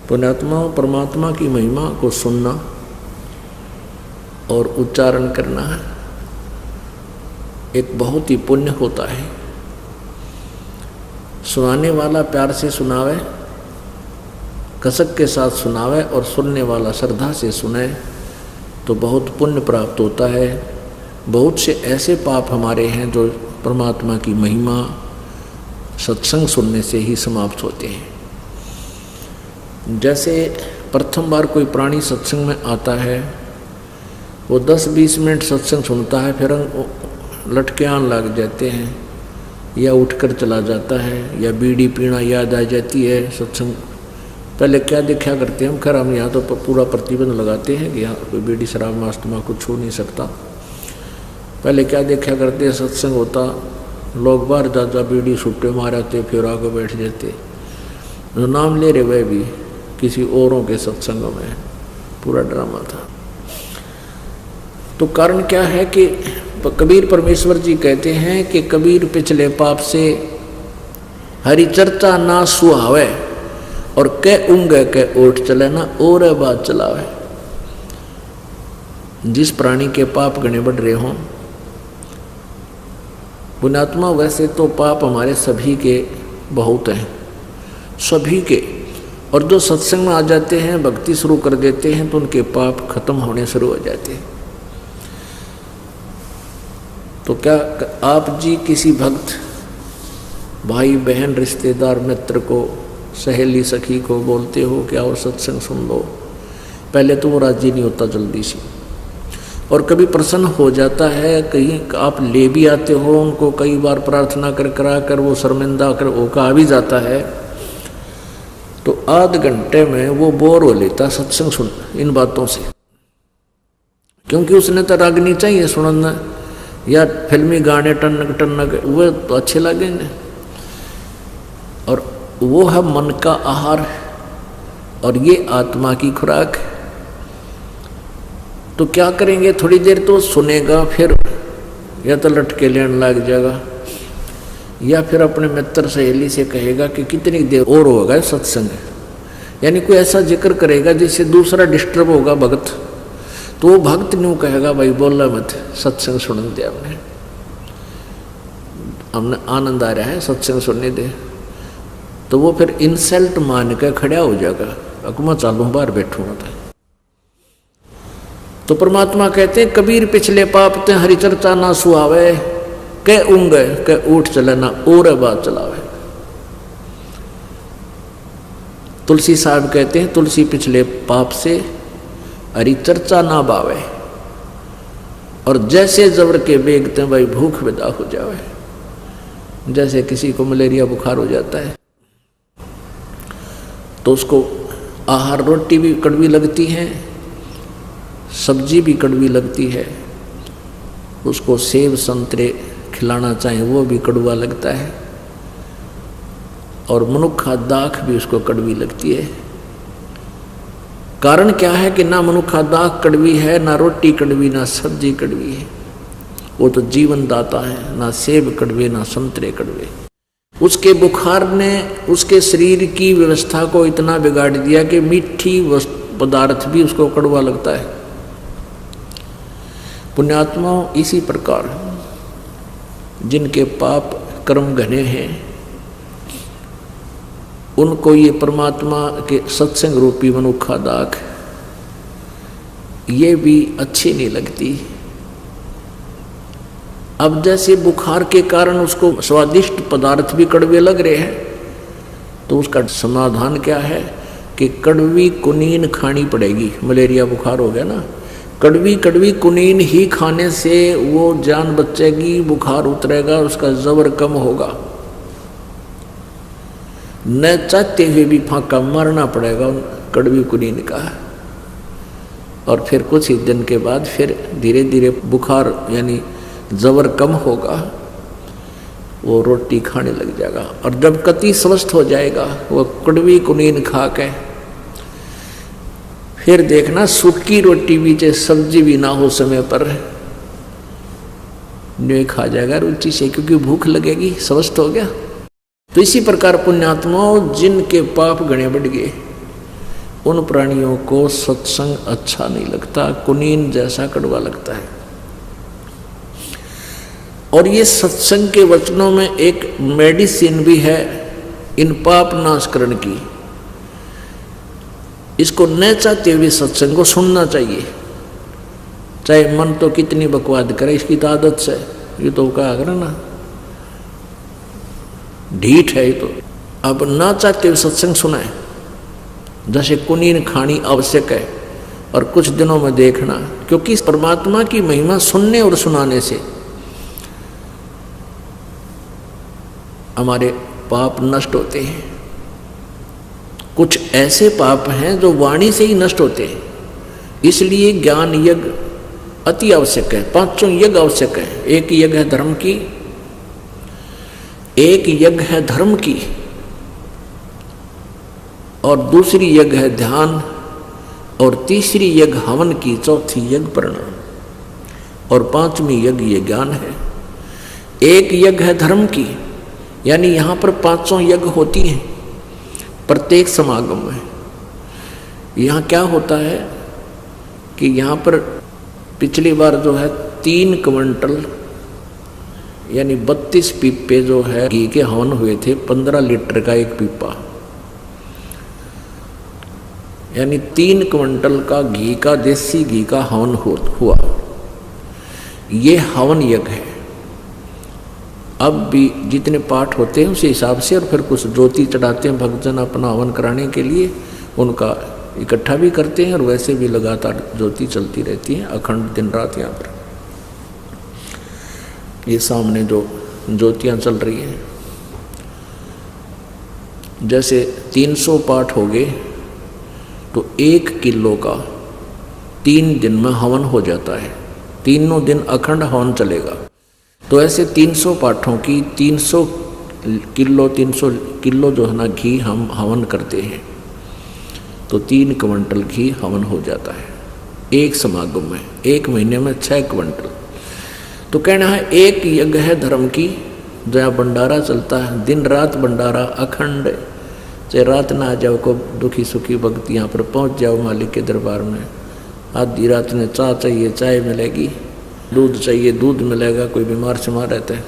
पुण्यात्मा परमात्मा की महिमा को सुनना और उच्चारण करना एक बहुत ही पुण्य होता है। सुनाने वाला प्यार से सुनावे, कसक के साथ सुनावे और सुनने वाला श्रद्धा से सुने तो बहुत पुण्य प्राप्त होता है। बहुत से ऐसे पाप हमारे हैं जो परमात्मा की महिमा सत्संग सुनने से ही समाप्त होते हैं। जैसे प्रथम बार कोई प्राणी सत्संग में आता है, वो 10-20 मिनट सत्संग सुनता है, फिर लटके आन लग जाते हैं या उठकर चला जाता है या बीड़ी पीना याद आ जाती है। सत्संग पहले क्या देखा करते हैं हम, खैर हम यहाँ तो पूरा प्रतिबंध लगाते हैं कि यहाँ कोई बीड़ी शराब मास्तमा कुछ छू नहीं सकता। पहले क्या देखा करते हैं, सत्संग होता, लोग बाहर जा बीड़ी छुट्टे मारते, फिर आगे बैठ जाते। जो नाम ले रहे वह भी किसी औरों के सत्संगों में पूरा ड्रामा था। तो कारण क्या है कि कबीर परमेश्वर जी कहते हैं कि कबीर पिछले पाप से हरि चर्चा ना सुहावे और कै उंगे कै ओठ चले ना और बात चलावे। जिस प्राणी के पाप गणे बढ़ रहे हों, पुण्यात्मा वैसे तो पाप हमारे सभी के बहुत हैं, सभी के, और जो सत्संग में आ जाते हैं, भक्ति शुरू कर देते हैं तो उनके पाप खत्म होने शुरू हो जाते हैं। तो क्या आप जी किसी भक्त भाई बहन रिश्तेदार मित्र को सहेली सखी को बोलते हो कि आओ सत्संग सुन लो? पहले तो वो राजी नहीं होता जल्दी से, और कभी प्रसन्न हो जाता है, कहीं आप ले भी आते हो उनको, कई बार प्रार्थना कर करा कर वो शर्मिंदा कर ओका आ भी जाता है, तो आध घंटे में वो बोर हो लेता सत्संग सुन इन बातों से, क्योंकि उसने तो रागनी चाहिए सुनना या फिल्मी गाने टनक टनक वो तो अच्छे लगेंगे, और वो है मन का आहार और ये आत्मा की खुराक। तो क्या करेंगे, थोड़ी देर तो सुनेगा, फिर या तो लटके लेने लग जाएगा या फिर अपने मित्र सहेली से कहेगा कि कितनी देर और होगा सत्संग, यानी कोई ऐसा जिक्र करेगा जिससे दूसरा डिस्टर्ब होगा भक्त, तो वो भक्त न्यू कहेगा भाई बोला मत, सत्संग सुन दे, हमने आनंद आ रहा है सत्संग सुनने दे। तो वो फिर इंसल्ट मान के खड़ा हो जाएगा, अकुमा चालू बाहर बैठूंगा। तो परमात्मा कहते हैं कबीर पिछले पाप ते हरि चर्चा ना सुहावे, कै ऊँगे कै ऊठ चले ना और बात चलावे। तुलसी साहब कहते हैं तुलसी पिछले पाप से हरि चर्चा ना बावे, और जैसे जबर के बेगते भाई भूख विदा हो जावे। जैसे किसी को मलेरिया बुखार हो जाता है तो उसको आहार रोटी भी कड़वी लगती है, सब्जी भी कड़वी लगती है, उसको सेब संतरे खिलाना चाहे वो भी कड़वा लगता है, और मनुखा दाख भी उसको कड़वी लगती है। कारण क्या है कि ना मनुखा दाख कड़वी है, ना रोटी कड़वी, ना सब्जी कड़वी है, वो तो जीवन दाता है। ना सेब कड़वे ना संतरे कड़वे। उसके बुखार ने उसके शरीर की व्यवस्था को इतना बिगाड़ दिया कि मीठी पदार्थ भी उसको कड़वा लगता है। पुण्यात्माओं इसी प्रकार जिनके पाप कर्म घने हैं उनको ये परमात्मा के सत्संग रूपी मनुखा दाख ये भी अच्छी नहीं लगती। अब जैसे बुखार के कारण उसको स्वादिष्ट पदार्थ भी कड़वे लग रहे हैं, तो उसका समाधान क्या है कि कड़वी कुनीन खानी पड़ेगी। मलेरिया बुखार हो गया ना, कड़वी कड़वी कुनीन ही खाने से वो जान बचेगी, बुखार उतरेगा, उसका जबर कम होगा। न चाहते हुए भी फांका मारना पड़ेगा कड़वी कुनीन का, और फिर कुछ ही दिन के बाद फिर धीरे धीरे बुखार यानी जबर कम होगा, वो रोटी खाने लग जाएगा, और जब कति स्वस्थ हो जाएगा वो कड़वी कुनीन खा के फिर देखना सूखी रोटी भी चाहे सब्जी भी ना हो समय पर नहीं खा जाएगा रुचि से, क्योंकि भूख लगेगी, स्वस्थ हो गया। तो इसी प्रकार पुण्यात्माओं जिनके पाप गणे बढ़ गए उन प्राणियों को सत्संग अच्छा नहीं लगता, कुनीन जैसा कड़वा लगता है। और ये सत्संग के वचनों में एक मेडिसिन भी है इन पाप नाशकरण की। इसको न चाहते हुए सत्संग को सुनना चाहिए, चाहे मन तो कितनी बकवाद करे, इसकी तो आदत से, ये तो कहा करे ना ढीठ है ये तो। अब ना चाहते हुए सत्संग सुनाए, जैसे कुनीन खानी आवश्यक है और कुछ दिनों में देखना, क्योंकि परमात्मा की महिमा सुनने और सुनाने से हमारे पाप नष्ट होते हैं। कुछ ऐसे पाप हैं जो वाणी से ही नष्ट होते हैं, इसलिए ज्ञान यज्ञ अति आवश्यक है। 5 यज्ञ आवश्यक है। एक यज्ञ है धर्म की, एक यज्ञ है धर्म की, और दूसरी यज्ञ है ध्यान, और तीसरी यज्ञ हवन की, चौथी यज्ञ प्रणाम, और 5वीं यज्ञ ये ज्ञान है। एक यज्ञ है धर्म की, यानी यहाँ पर 5 यज्ञ होती हैं प्रत्येक समागम में। यहाँ क्या होता है कि यहाँ पर पिछली बार जो है 3 क्विंटल यानी 32 पीपे जो है घी के हवन हुए थे, 15 लीटर का एक पीपा, यानी 3 क्विंटल का घी का, देसी घी का हवन हुआ। ये हवन यज्ञ है। अब भी जितने पाठ होते हैं उसी हिसाब से, और फिर कुछ ज्योति चढ़ाते हैं भक्तजन अपना हवन कराने के लिए, उनका इकट्ठा भी करते हैं, और वैसे भी लगातार ज्योति चलती रहती है अखंड दिन रात। यहाँ पर ये सामने जो ज्योतियाँ चल रही हैं, जैसे 300 पाठ हो गए तो 1 किलो का 3 दिन में हवन हो जाता है। 3 दिन अखंड हवन चलेगा। तो ऐसे 300 पाठों की 300 किलो जो है ना घी हम हवन करते हैं, तो 3 क्विंटल घी हवन हो जाता है एक समागम में। 1 महीने में 6 क्विंटल। तो कहना है एक यज्ञ है धर्म की, जहाँ भंडारा चलता है, दिन रात भंडारा अखंड, चाहे रात ना आ जाओ को दुखी सुखी भक्त यहाँ पर पहुँच जाओ मालिक के दरबार में। आधी रात में चाय चाहिए चाय मिलेगी, दूध चाहिए दूध मिलेगा, कोई बीमार शिमार रहता है,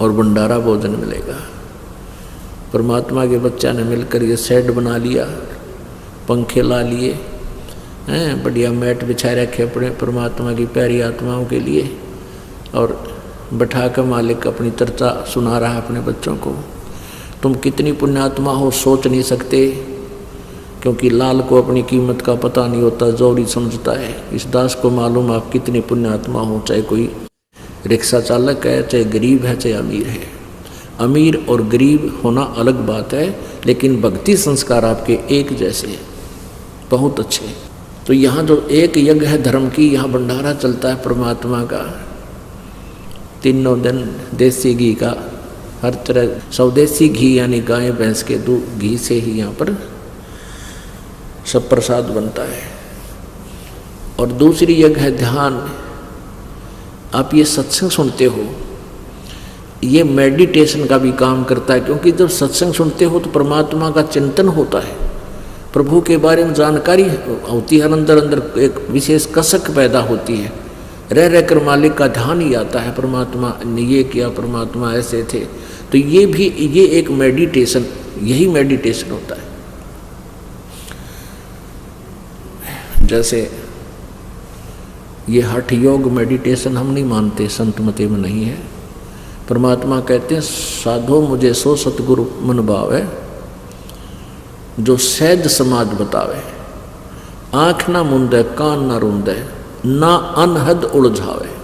और भंडारा भोजन मिलेगा। परमात्मा के बच्चा ने मिलकर ये सेट बना लिया, पंखे ला लिए हैं, बढ़िया मैट बिछाए रखे अपने परमात्मा की प्यारी आत्माओं के लिए, और बैठा कर मालिक अपनी चर्चा सुना रहा है अपने बच्चों को। तुम कितनी पुण्यात्मा हो सोच नहीं सकते, क्योंकि लाल को अपनी कीमत का पता नहीं होता, जोरी समझता है। इस दास को मालूम आप कितनी पुण्यात्मा हो, चाहे कोई रिक्शा चालक है, चाहे गरीब है, चाहे अमीर है। अमीर और गरीब होना अलग बात है, लेकिन भक्ति संस्कार आपके एक जैसे हैं, बहुत अच्छे। तो यहाँ जो एक यज्ञ है धर्म की, यहाँ भंडारा चलता है परमात्मा का 3 दिन, देसी घी का, हर तरह स्वदेशी घी यानी गाय भैंस के दूध घी से ही यहाँ पर सब प्रसाद बनता है। और दूसरी यज्ञ है ध्यान। आप ये सत्संग सुनते हो, ये मेडिटेशन का भी काम करता है, क्योंकि जब सत्संग सुनते हो तो परमात्मा का चिंतन होता है, प्रभु के बारे में जानकारी होती है, अंदर अंदर एक विशेष कसक पैदा होती है, रह रहकर मालिक का ध्यान ही आता है, परमात्मा ने ये किया, परमात्मा ऐसे थे। तो ये भी ये एक मेडिटेशन, यही मेडिटेशन होता है। जैसे ये हठ योग मेडिटेशन हम नहीं मानते, संत मते में नहीं है। परमात्मा कहते हैं साधो मुझे सो सतगुरु मन भावे, जो सहज समाज बतावे, आँख ना मुंदे कान ना रूंदे, ना अनहद उलझावे।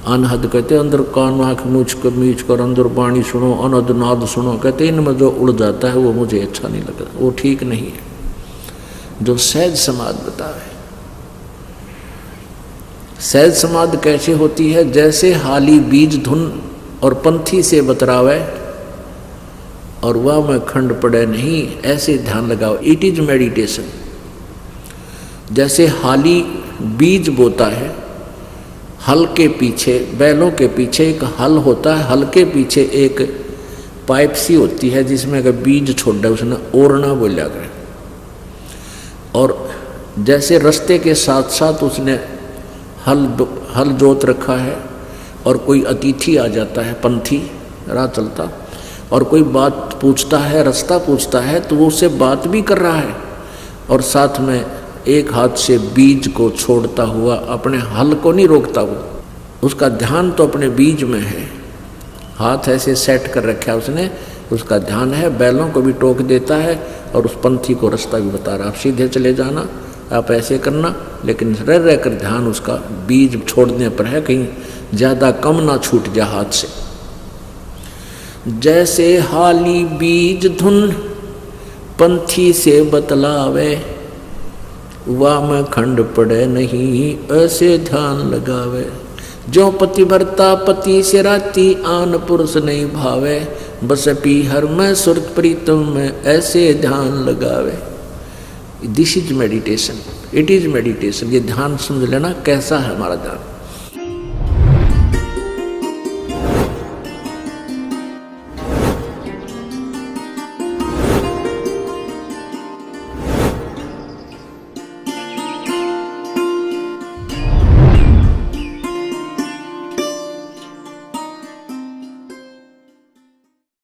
अनहद कहते अंदर कान आँख मीच कर अंदर वाणी सुनो, अनहद नाद सुनो। कहते इनमें जो उड़ जाता है वो मुझे अच्छा नहीं लगता, वो ठीक नहीं है। जो सहज समाज बतावे। सहज समाध कैसे होती है? जैसे हाली बीज धुन और पंथी से बतरावे और वह में खंड पड़े नहीं, ऐसे ध्यान लगाओ। It is meditation. जैसे हाली बीज बोता है, हल के पीछे, बैलों के पीछे एक हल होता है, हल के पीछे एक पाइप सी होती है जिसमें अगर बीज छोड़ दे उसने ओरना बोला गया। और जैसे रास्ते के साथ साथ उसने हल जोत रखा है, और कोई अतिथि आ जाता है, पंथी राह चलता, और कोई बात पूछता है, रास्ता पूछता है, तो वो उससे बात भी कर रहा है और साथ में एक हाथ से बीज को छोड़ता हुआ अपने हल को नहीं रोकता। वो उसका ध्यान तो अपने बीज में है, हाथ ऐसे सेट कर रखा है उसने, उसका ध्यान है, बैलों को भी टोक देता है और उस पंथी को रास्ता भी बता रहा, आप सीधे चले जाना, आप ऐसे करना, लेकिन रह कर ध्यान उसका बीज छोड़ने पर है, कहीं ज़्यादा कम ना छूट जाए हाथ से। जैसे हाली बीज धुन पंथी से बतलावे, वाम खंड पड़े नहीं ऐसे ध्यान लगावे। जो पतिव्रता पति से राती आन पुरुष नहीं भावे, बस पीहर में सुरत प्रीतम में ऐसे ध्यान लगावे। This is meditation, it is meditation. ये ध्यान समझ लेना कैसा है हमारा ध्यान।